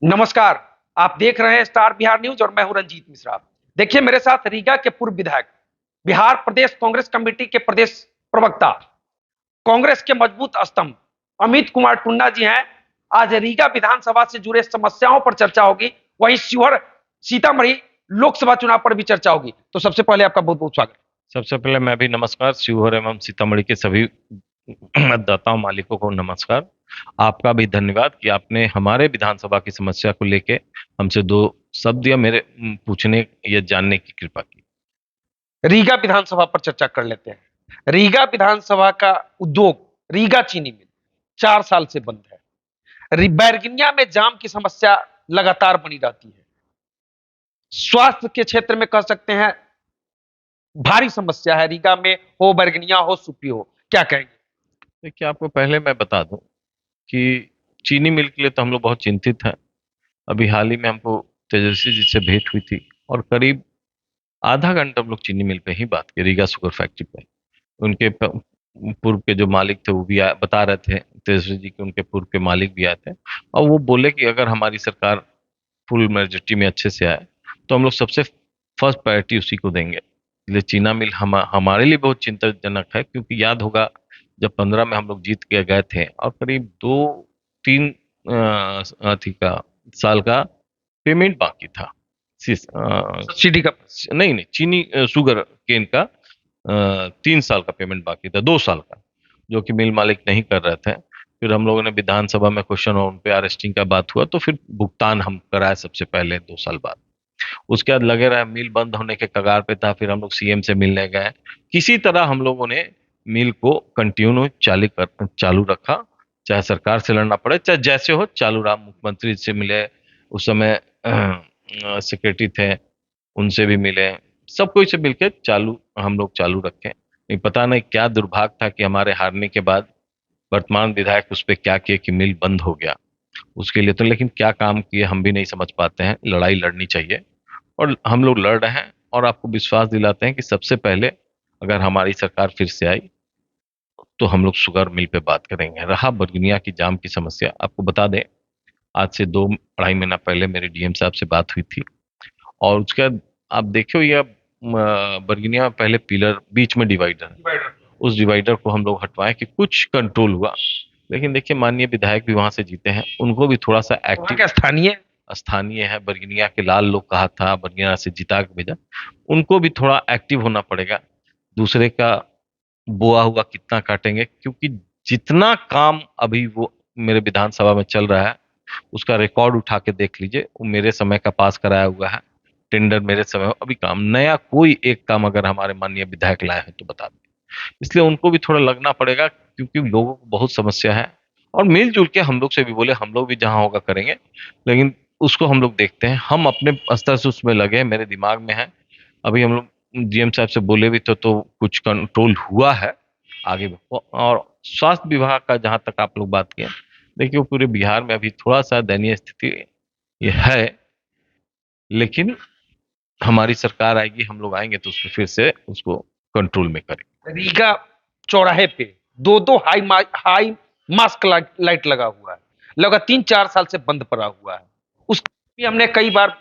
नमस्कार। आप देख रहे हैं स्टार बिहार न्यूज और मैं हूं रंजीत मिश्रा। देखिए, मेरे साथ रीगा के पूर्व विधायक, बिहार प्रदेश कांग्रेस कमेटी के प्रदेश प्रवक्ता, कांग्रेस के मजबूत स्तंभ अमित कुमार टुन्ना जी हैं। आज रीगा विधानसभा से जुड़े समस्याओं पर चर्चा होगी, वहीं शिवहर सीतामढ़ी लोकसभा चुनाव पर भी चर्चा होगी। तो सबसे पहले आपका बहुत बहुत स्वागत। सबसे पहले मैं भी नमस्कार। शिवहर एवं सीतामढ़ी के सभी मतदाताओं मालिकों को नमस्कार। आपका भी धन्यवाद कि आपने हमारे विधानसभा की समस्या को लेके हमसे दो शब्द या मेरे पूछने या जानने की कृपा की। रीगा विधानसभा पर चर्चा कर लेते हैं। रीगा विधानसभा का उद्योग रीगा चीनी मिल 4 साल से बंद है। बैरगनिया में जाम की समस्या लगातार बनी रहती है। स्वास्थ्य के क्षेत्र में कह सकते हैं भारी समस्या है। रीगा में हो, बैरगनिया हो, सुपी हो, क्या कहेंगे? देखिए, आपको पहले मैं बता दूं कि चीनी मिल के लिए तो हम लोग बहुत चिंतित हैं। अभी हाल ही में हमको तेजस्वी जी से भेंट हुई थी और करीब आधा घंटा हम लोग चीनी मिल पे ही बात की, रीगा शुगर फैक्ट्री पे। उनके पूर्व के जो मालिक थे वो भी बता रहे थे, तेजस्वी जी के उनके पूर्व के मालिक भी आए थे और वो बोले कि अगर हमारी सरकार फुल मेजोरिटी में अच्छे से आए तो हम लोग सबसे फर्स्ट प्रायोरिटी उसी को देंगे। इसलिए चीना मिल हमारे लिए बहुत चिंताजनक है, क्योंकि याद होगा जब 15 में हम लोग जीत के गए थे और करीब 2-3 अथी का साल का पेमेंट बाकी था। सब्सिडी का? नहीं नहीं, चीनी शुगर केन का 3 साल का पेमेंट बाकी था, 2 साल का, जो कि मिल मालिक नहीं कर रहे थे। फिर हम लोगों ने विधानसभा में क्वेश्चन और उन पे अरेस्टिंग का बात हुआ तो फिर भुगतान हम कराए सबसे पहले 2 साल बाद। उसके बाद लगे रहे, मिल बंद होने के कगार पे था, फिर हम लोग सीएम से मिलने गए। किसी तरह हम लोगों ने मिल को कंटिन्यू चालू रखा, चाहे सरकार से लड़ना पड़े चाहे जैसे हो चालू रहा। मुख्यमंत्री से मिले, उस समय सेक्रेटरी थे, उनसे भी मिले, सब कोई से मिलके चालू हम लोग चालू रखे। नहीं, पता नहीं क्या दुर्भाग्य था कि हमारे हारने के बाद वर्तमान विधायक उस पर क्या किए कि मिल बंद हो गया। उसके लिए तो लेकिन क्या काम किए हम भी नहीं समझ पाते हैं। लड़ाई लड़नी चाहिए और हम लोग लड़ रहे हैं और आपको विश्वास दिलाते हैं कि सबसे पहले अगर हमारी सरकार फिर से आई तो हम लोग शुगर मिल पे बात करेंगे। रहा बरगुनिया की जाम की समस्या, आपको बता दें आज से 2-2.5 महीना पहले मेरे डीएम साहब से बात हुई थी और उसके बाद आप देखो ये बरगुनिया में पहले पिलर, बीच में डिवाइडर है, उस डिवाइडर को हम लोग हटवाएं कि कुछ कंट्रोल हुआ। लेकिन देखिए, माननीय विधायक भी वहां से जीते हैं, उनको भी थोड़ा सा वहां एक्टिव, का स्थानीय स्थानीय है, बरगिनिया के लाल लोग कहा था, बरगिनिया से जिता के भेजा, उनको भी थोड़ा एक्टिव होना पड़ेगा। दूसरे का बोआ हुआ कितना काटेंगे, क्योंकि जितना काम अभी वो मेरे विधानसभा में चल रहा है उसका रिकॉर्ड उठा के देख लीजिए। वो मेरे समय का पास कराया हुआ है, टेंडर मेरे समय में, अभी काम नया कोई एक काम अगर हमारे माननीय विधायक लाए हैं तो बता दें। इसलिए उनको भी थोड़ा लगना पड़ेगा, क्योंकि लोगों को बहुत समस्या है। और मिलजुल के हम लोग से भी बोले, हम लोग भी जहां होगा करेंगे, लेकिन उसको हम लोग देखते हैं। हम अपने स्तर से उसमें लगे हैं, मेरे दिमाग में है। अभी हम लोग डीएम साहब से बोले भी तो कुछ कंट्रोल हुआ है आगे भी। और स्वास्थ्य विभाग का जहां तक आप लोग बात किए, देखिए वो पूरे बिहार में अभी थोड़ा सा दयनीय स्थिति ये है, लेकिन हमारी सरकार आएगी, हम लोग आएंगे तो उसमें फिर से उसको कंट्रोल में करेंगे। रीगा चौराहे पे दो दो हाई मास्क लाइट लगा हुआ है, लगा 3-4 साल से बंद पड़ा हुआ है। उसकी भी हमने कई बार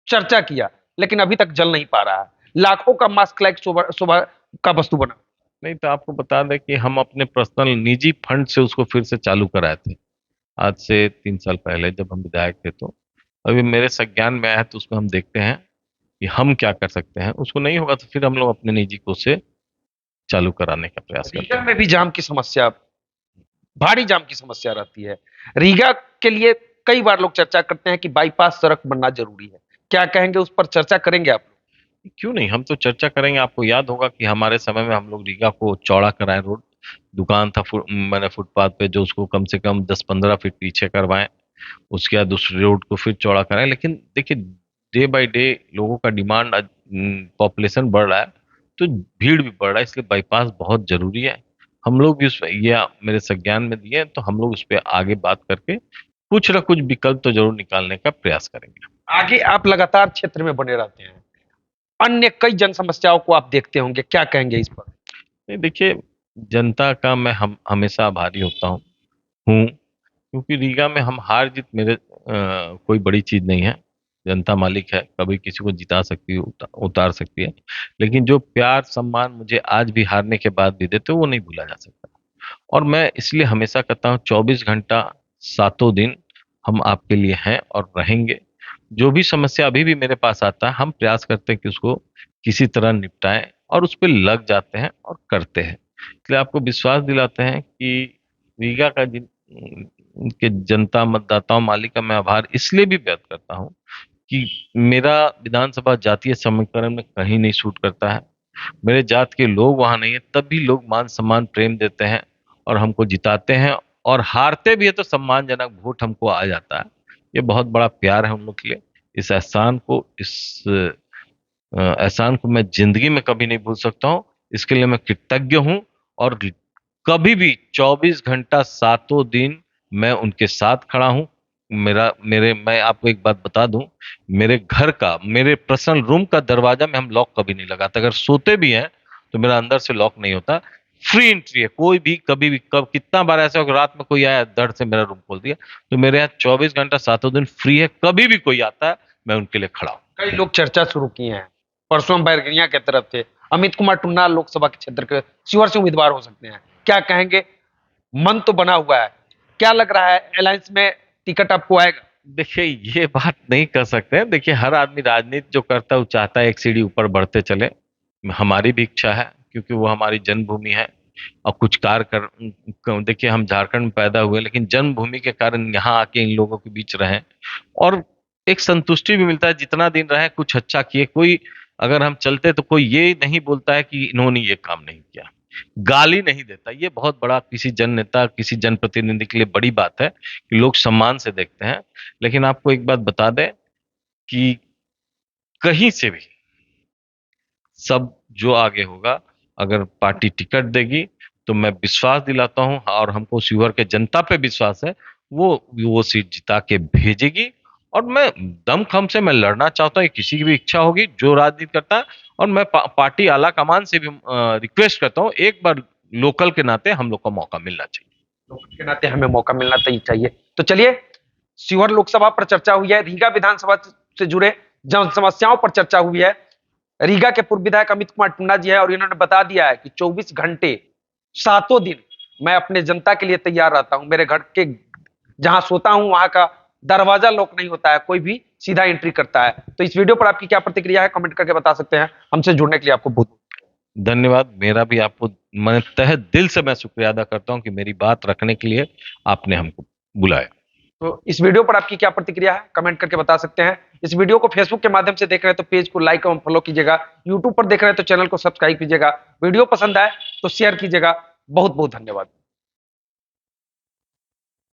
चर्चा किया, लेकिन अभी तक जल नहीं पा रहा है। लाखों का मास्क लाइट शोभा शोभा का वस्तु बना। नहीं तो आपको बता दें कि हम अपने पर्सनल निजी फंड से उसको फिर से चालू कराए थे आज से 3 साल पहले, जब हम विधायक थे। तो अभी मेरे संज्ञान में आया है तो उसमें हम देखते हैं कि हम क्या कर सकते हैं। उसको नहीं होगा तो फिर हम लोग अपने निजी कोष से चालू कराने का प्रयास करते रीगा हैं। में भी जाम की समस्या, भारी जाम की समस्या रहती है। रीगा के लिए कई बार लोग चर्चा करते हैं कि बाईपास सड़क बनना जरूरी है। क्या कहेंगे, उस पर चर्चा करेंगे आप? क्यों नहीं, हम तो चर्चा करेंगे। आपको याद होगा कि हमारे समय में हम लोग रीगा को चौड़ा कराए, रोड, दुकान था मैंने फुटपाथ पे, जो उसको कम से कम 10-15 फीट पीछे करवाएं। उसके बाद उस रोड को फिर चौड़ा कराएं। लेकिन देखिए, डे बाय डे लोगों का डिमांड, पॉपुलेशन बढ़ रहा है तो भीड़ भी बढ़ रहा है, इसलिए बाईपास बहुत जरूरी है। हम लोग भी उस ये मेरे संज्ञान में दिए हैं, तो हम लोग उस पर आगे बात करके कुछ ना कुछ विकल्प तो जरूर निकालने का प्रयास करेंगे। आगे आप लगातार क्षेत्र में बने रहते हैं, अन्य कई जन समस्याओं को आप देखते होंगे, क्या कहेंगे इस पर? नहीं देखिए, जनता का मैं हम हमेशा आभारी होता हूँ। क्योंकि रीगा में हम हार जीत मेरे कोई बड़ी चीज नहीं है। जनता मालिक है, कभी किसी को जिता सकती है, उतार सकती है। लेकिन जो प्यार सम्मान मुझे आज भी हारने के बाद भी देते हो, वो नहीं भूला जा सकता। और मैं इसलिए हमेशा कहता हूँ 24 घंटा सातों दिन हम आपके लिए हैं और रहेंगे। जो भी समस्या अभी भी मेरे पास आता है, हम प्रयास करते हैं कि उसको किसी तरह निपटाएं, और उस पर लग जाते हैं और करते हैं। इसलिए आपको विश्वास दिलाते हैं कि रीगा का जिन के जनता मतदाताओं मालिक का मैं आभार इसलिए भी व्यक्त करता हूँ कि मेरा विधानसभा जातीय समीकरण में कहीं नहीं सूट करता है। मेरे जात के लोग वहां नहीं है, तब भी लोग मान सम्मान प्रेम देते हैं और हमको जिताते हैं। और हारते भी है तो सम्मानजनक वोट हमको आ जाता है। ये बहुत बड़ा प्यार है उन लोग के लिए। इस एहसान को मैं जिंदगी में कभी नहीं भूल सकता हूँ। इसके लिए मैं कृतज्ञ हूँ। और कभी भी 24 घंटा सातों दिन मैं उनके साथ खड़ा हूँ। मैं आपको एक बात बता दूं, मेरे घर का, मेरे पर्सनल रूम का दरवाजा में हम लॉक कभी नहीं लगाते। अगर सोते भी हैं तो मेरा अंदर से लॉक नहीं होता। फ्री एंट्री है, कोई भी कभी भी कितना बार ऐसा होगा रात में कोई आया धड़ से मेरा रूम खोल दिया। तो मेरे यहाँ 24 घंटा सातों दिन फ्री है, कभी भी कोई आता है मैं उनके लिए खड़ा हूँ। कई लोग चर्चा शुरू किए हैं, परसों हम बैरगनिया के तरफ थे, अमित कुमार टुन्ना लोकसभा के क्षेत्र के शिवर से उम्मीदवार हो सकते हैं, क्या कहेंगे? मन तो बना हुआ है, क्या लग रहा है अलायंस में टिकट आपको आएगा? देखिए, ये बात नहीं कर सकते हैं। देखिए, हर आदमी राजनीति जो करता है वो चाहता है एक सीढ़ी ऊपर बढ़ते चले। हमारी भी इच्छा है, क्योंकि वो हमारी जन्मभूमि है। और कुछ कार्य देखिए, हम झारखंड में पैदा हुए, लेकिन जन्मभूमि के कारण यहाँ आके इन लोगों के बीच रहे। और एक संतुष्टि भी मिलता है, जितना दिन रहे कुछ अच्छा किए। कोई अगर हम चलते तो कोई ये नहीं बोलता है कि इन्होंने ये काम नहीं किया, गाली नहीं देता। ये बहुत बड़ा किसी जन नेता, किसी जनप्रतिनिधि के लिए बड़ी बात है कि लोग सम्मान से देखते हैं। लेकिन आपको एक बात बता दें कि कहीं से भी सब जो आगे होगा, अगर पार्टी टिकट देगी तो मैं विश्वास दिलाता हूं, और हमको शिवहर के जनता पे विश्वास है, वो सीट जिता के भेजेगी। और मैं दमखम से मैं लड़ना चाहता हूँ। किसी की भी इच्छा होगी जो राजनीति करता है। और मैं पार्टी आला कमान से भी रिक्वेस्ट करता हूँ, एक बार लोकल के नाते हम लोग को मौका मिलना चाहिए। लोकल के नाते हमें मौका मिलना चाहिए। तो चलिए, शिवहर लोकसभा पर चर्चा हुई है, रीगा विधानसभा से जुड़े जन समस्याओं पर चर्चा हुई है। रीगा के पूर्व विधायक अमित कुमार टुन्ना जी है, और इन्होंने बता दिया है कि 24 घंटे सातों दिन मैं अपने जनता के लिए तैयार रहता हूं। मेरे घर के जहां सोता हूं वहां का दरवाजा लॉक नहीं होता है, कोई भी सीधा एंट्री करता है। तो इस वीडियो पर आपकी क्या प्रतिक्रिया है, कमेंट करके बता सकते हैं। हमसे जुड़ने के लिए आपको बहुत धन्यवाद। मेरा भी आपको, मैं तहे दिल से मैं शुक्रिया अदा करता हूं कि मेरी बात रखने के लिए आपने हमको बुलाया। तो इस वीडियो पर आपकी क्या प्रतिक्रिया है, कमेंट करके बता सकते हैं। इस वीडियो को फेसबुक के माध्यम से देख रहे हैं तो पेज को लाइक और फॉलो कीजिएगा। यूट्यूब पर देख रहे हैं तो चैनल को सब्सक्राइब कीजिएगा। वीडियो पसंद आए तो शेयर कीजिएगा। बहुत बहुत धन्यवाद।